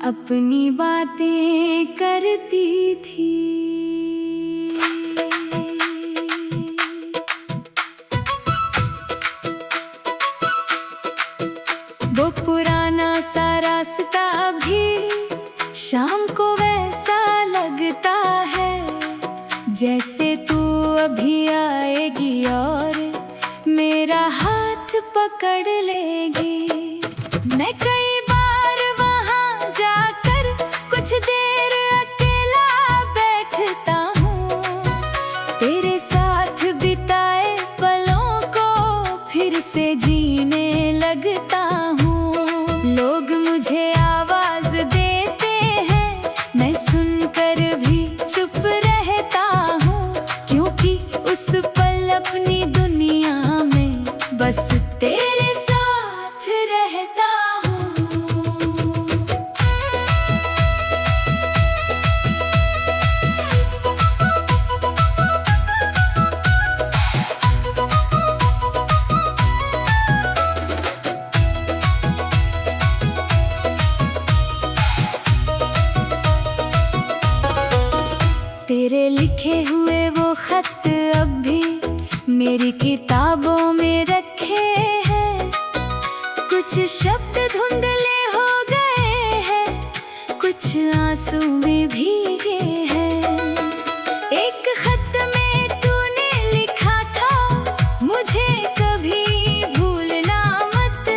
अपनी बातें करती थी। वो पुराना सा रास्ता भी शाम को वैसा लगता है जैसे तू अभी आएगी और मेरा हाथ पकड़ लेगी। मैं कई बार वहाँ जाकर कुछ देर अकेला बैठता हूँ, तेरे साथ बिताए पलों को फिर से जीने लगता हूँ। लोग मुझे आवाज देते हैं, मैं सुनकर भी चुप रहता हूँ, क्योंकि उस पल अपनी दुनिया में बस तेरे साथ रहता हूँ। तेरे लिखे हुए वो खत अब भी मेरी किताबों में रखे हैं। कुछ शब्द धुंधले हो गए हैं, कुछ आंसू में भीगे हैं। एक खत में तूने लिखा था, मुझे कभी भूलना मत।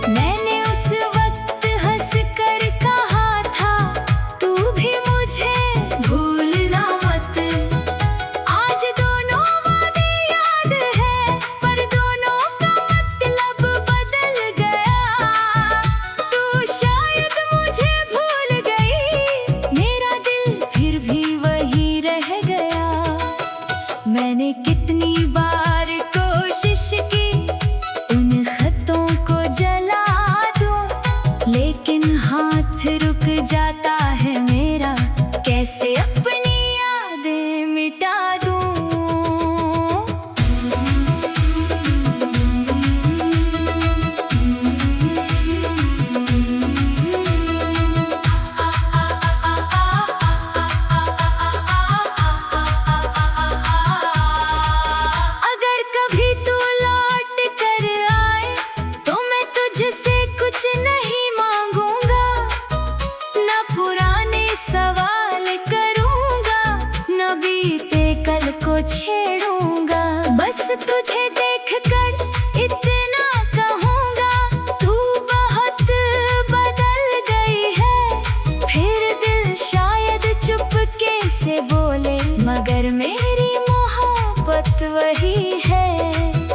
मैंने उस वक्त हंस कर कहा था, तू भी मुझे भूलना मत। आज दोनों वादे याद है, पर दोनों का मतलब बदल गया। तू शायद मुझे भूल गई, मेरा दिल फिर भी वही रह गया। मैंने कितनी बार कोशिश की उन खतों को जला दूं, लेकिन हाथ रुक जाता है मेरा, कैसे अपनी यादें मिटा दूं। अगर कभी तू लौट कर आए तो मैं तुझसे कुछ नहीं मांगूंगा, न पुराने सवाल करूंगा, न बीते कल को छेड़ूंगा। बस तुझे देखकर इतना कहूंगा, तू बहुत बदल गई है। फिर दिल शायद चुपके से बोले, मगर मेरी मोहब्बत वही है।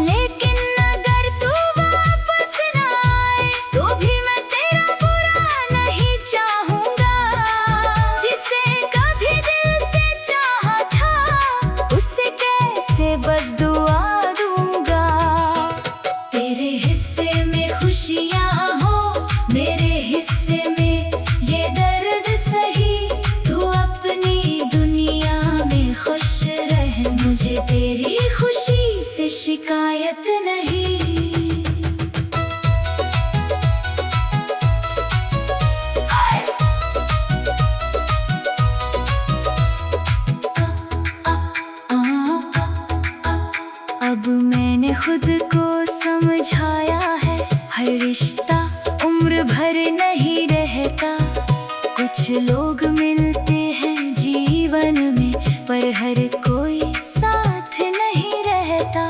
लेकिन अगर तू वापस ना आए तो भी मैं तेरा बुरा नहीं चाहूंगा। जिसे कभी दिल से चाहा था, उसे कैसे बद्दुआ दूंगा। तेरे हिस्से में खुशियां हो, मेरे हिस्से में ये दर्द सही। तू अपनी दुनिया में खुश रह, मुझे तेरी खुशी से शिकायत नहीं। अब मैंने खुद को समझाया है, हर रिश्ता उम्र भर नहीं रहता। कुछ लोग मिलते हैं जीवन में, पर हर कोई साथ नहीं रहता।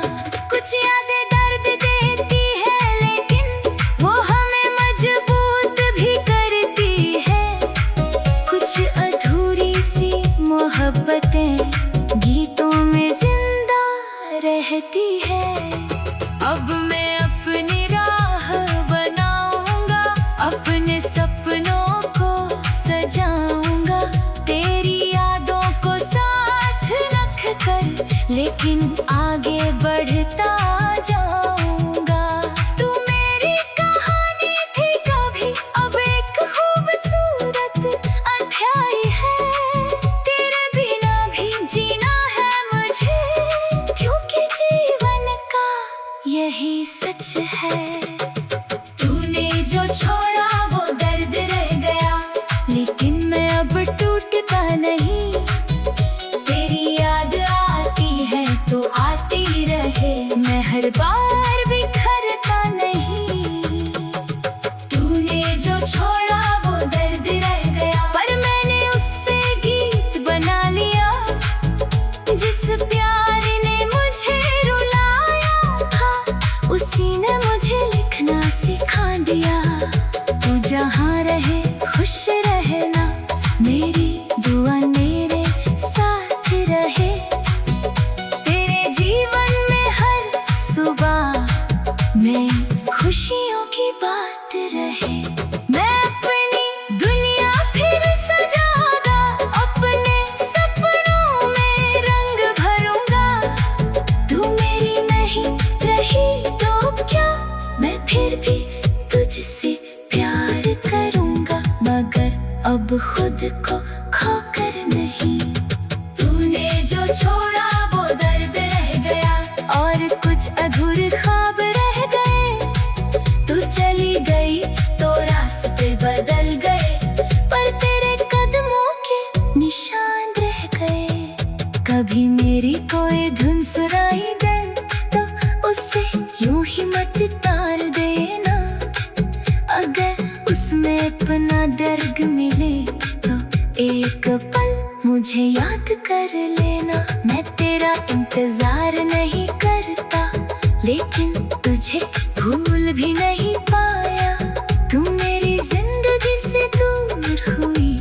कुछ यादें दर्द देती है, लेकिन वो हमें मजबूत भी करती है। कुछ अधूरी सी मोहब्बतें गीतों में जिंदा रहती है। अब मैं अपनी राह बनाऊंगा, अपने सपनों को सजाऊंगा। जो छोड़ा वो दर्द रह गया, लेकिन मैं अब टूटता नहीं। तेरी याद आती है तो आती रहे, मैं हर बार बिखरता नहीं। तूने जो छोड़ा वो दर्द रह गया, पर मैंने उससे गीत बना लिया। जिस प्यार ने मुझे रुलाया था, उसी ने मुझे लिखना सिखा दिया। तू जहाँ रहे खुश रहना, मेरी दुआ मेरे साथ रहे। तेरे जीवन में हर सुबह में खुशियों की बात रहे। मैं अपनी दुनिया फिर सजाऊंगा, अपने सपनों में रंग भरूंगा। तू मेरी नहीं रही तो क्या, मैं फिर भी तुझसे प्यार करूंगा, मगर अब खुद को खोकर नहीं। तूने जो छोड़ा वो दर्द रह गया, और कुछ अधूरे ख्वाब रह गए। तू चली गई तो रास्ते बदल गए, पर तेरे कदमों के निशान रह गए। कभी मेरी कोई धुन सुनाई दे तो उसे यूं ही मत तार देना। अगर उसमें अपना दर्द मिले तो एक पल मुझे याद कर लेना। मैं तेरा इंतजार नहीं करता, लेकिन तुझे भूल भी नहीं पाया। तू मेरी जिंदगी से दूर हुई,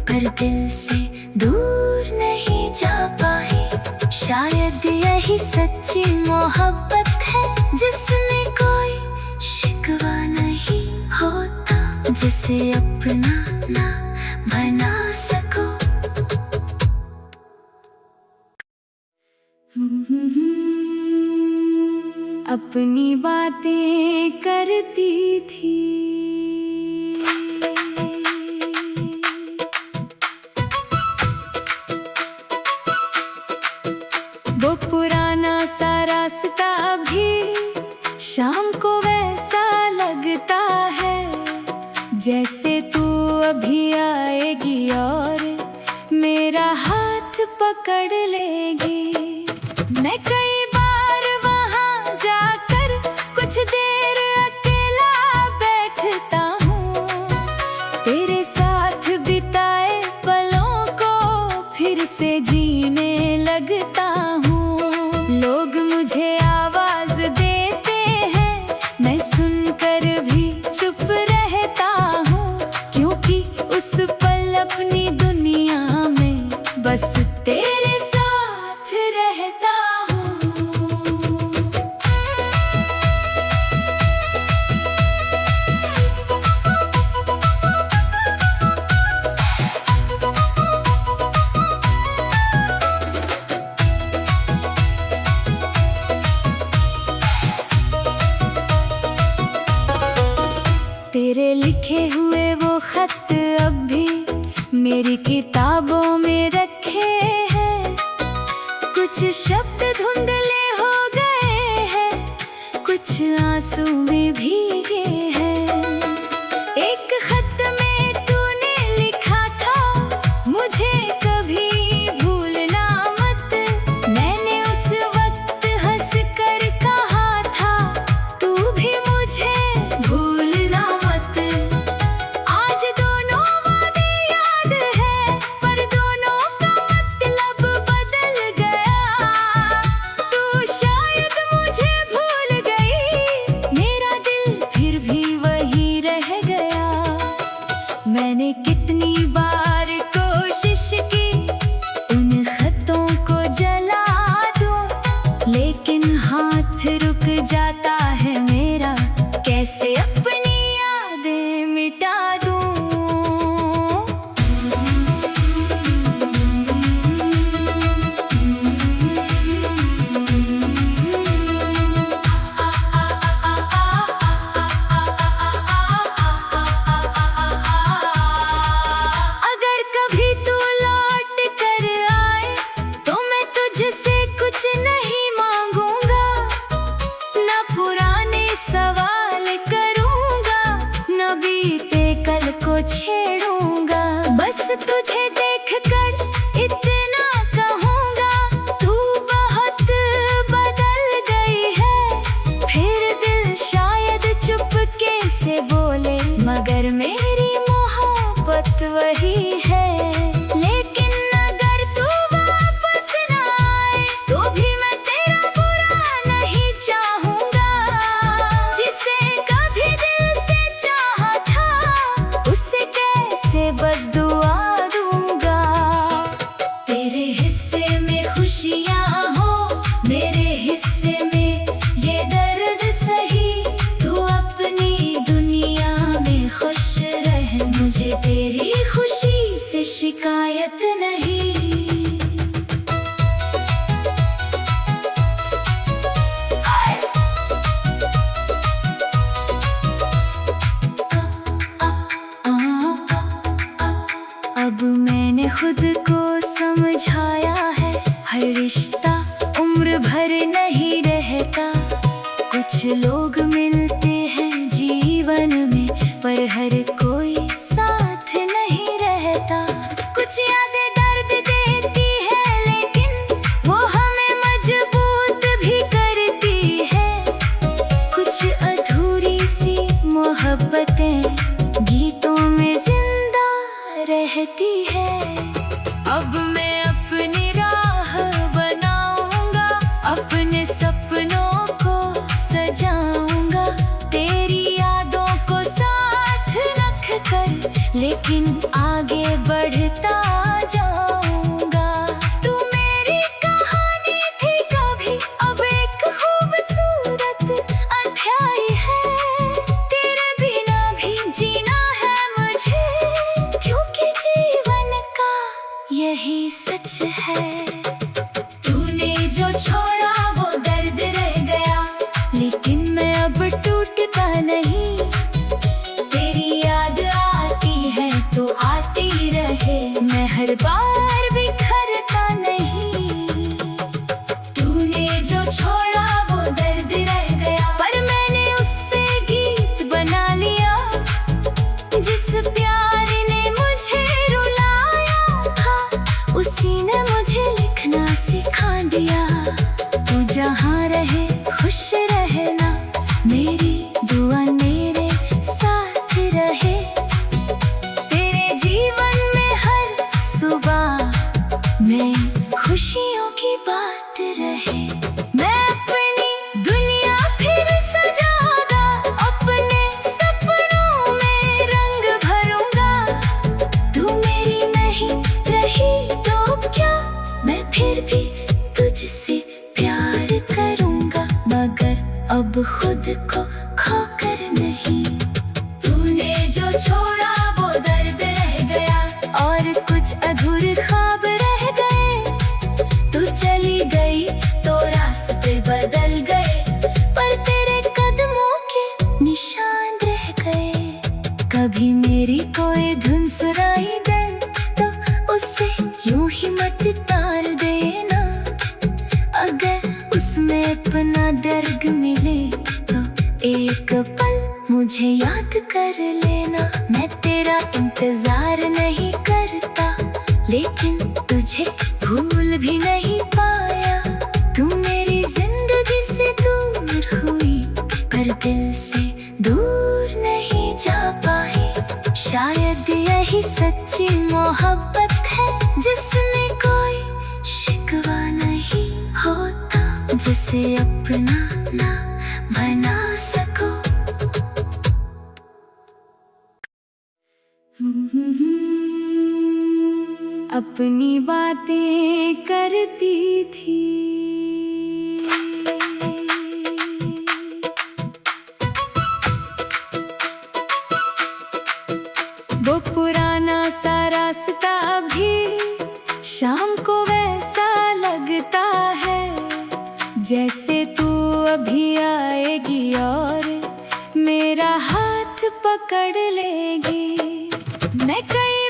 पर दिल से दूर नहीं जा पाई। शायद यही सच्ची मोहब्बत है, जिसमें कोई शिकवा नहीं होता, जिसे अपना ना बना सको। अपनी बातें करती थी, वो पुराना सा रास्ता भी शाम को वैसा लगता है, जैसे तू अभी आएगी और मेरा हाथ पकड़ लेगी। मैं कई बार वहाँ जाकर कुछ देर अकेला बैठता हूँ, तेरे साथ बिताए पलों को फिर से जीने लगता हूँ। लोग मुझे आवाज देते हैं, मैं सुनकर भी चुप रहता हूँ, क्योंकि उस पल अपनी दुनिया में बस तेरे साथ रहता हूँ। तेरे लिखे हुए वो खत अब भी मेरी किताबों में रखे हैं। कुछ शब्द धुंधले हो गए हैं, कुछ आंसू में भीगे हैं। एक खत में तूने लिखा था, मुझे कभी भूलना मत। मैंने उस वक्त हंस कर कहा था, तू भी मुझे भूलना मत। आज दोनों वादे याद है, पर दोनों का मतलब बदल गया। तू शायद मुझे भूल गई, मेरा दिल फिर भी वही रह गया। मैंने कितनी बार कोशिश की उन खतों को जला दूं, लेकिन हाथ रुक जाता है मेरा, कैसे अपनी यादें मिटा दूं। अगर कभी तू लौट कर आए तो मैं तुझसे कुछ नहीं मांगूंगा, ना पुराने सवाल करूंगा। को छेड़ूंगा। बस तुझे देखकर इतना कहूंगा, तू बहुत बदल गई है। फिर दिल शायद चुपके से बोले, मगर मेरी मोहब्बत वही है। लेकिन अगर तू वापस ना आए तो भी मैं तेरा बुरा नहीं चाहूंगा। जिसे कभी दिल से चाहा था, उसे कैसे बद्दुआ दूंगा। तेरे हिस्से में खुशियां हो, मेरे हिस्से में ये दर्द सही। तू अपनी दुनिया में खुश रह, मुझे तेरी खुशी से शिकायत नहीं। अब मैंने खुद को समझाया है, हर रिश्ता उम्र भर नहीं रहता। कुछ लोग मिलते हैं जीवन में, पर हर कोई साथ नहीं रहता। कुछ यादें दर्द देती है, लेकिन वो हमें मजबूत भी करती है। कुछ अधूरी सी मोहब्बतें गीतों में जिंदा रहती है। अब मैं अपनी राह बनाऊंगा, अपने सपनों को सजाऊंगा। तेरी यादों को साथ रख कर, लेकिन आगे बढ़ता जाऊंगा। तू मेरी कहानी थी कभी, अब एक खूबसूरत अध्याय है। तेरे बिना भी जीना है मुझे, क्योंकि जीवन का यही सच है। तूने जो छोड़ा वो दर्द रह गया, लेकिन मैं अब टूटता नहीं। तेरी याद आती है तो आती रहे, मैं हर बार बिखरता नहीं। तूने जो छोड़ा वो दर्द रह गया, पर मैंने उससे गीत बना लिया। जिस प्यार ने मुझे रुलाया था, उसी ने मुझे लिखना सिखा दिया। तू जहाँ रहे खुश रहना, मेरी दुआ मेरे साथ रहे। तेरे जीवन में हर सुबह में खुशियों की बात रहे। मैं अपनी दुनिया फिर सजाऊंगा, अपने सपनों में रंग भरूंगा। तू मेरी नहीं रही तो क्या, मैं फिर भी तुझसे प्यार करूंगा, मगर अब खुद को खोकर नहीं। तूने जो छोड़ा वो दर्द रह गया, और कुछ अधूरे ख्वाब रह गए। तू चली गई तो रास्ते बदल गए, पर तेरे कदमों के निशान रह गए। कभी मेरी कोई धुन सुनाई दे तो उसे यूं ही मत तार देना। अगर उसमें अपना दर्द मिले तो एक पल मुझे याद कर लेना। मैं तेरा इंतजार नहीं करता, लेकिन तुझे भूल भी नहीं पाया। तू मेरी जिंदगी से दूर हुई, पर दिल से दूर नहीं जा पाई। शायद यही सच्ची मोहब्बत है, जिसमें कोई शिकवा नहीं होता, जिसे अपना ना बना सको। अपनी बातें करती थी, वो पुराना सा रास्ता भी शाम को वैसा लगता है, जैसे तू अभी आएगी और मेरा हाथ पकड़ लेगी। मैं कई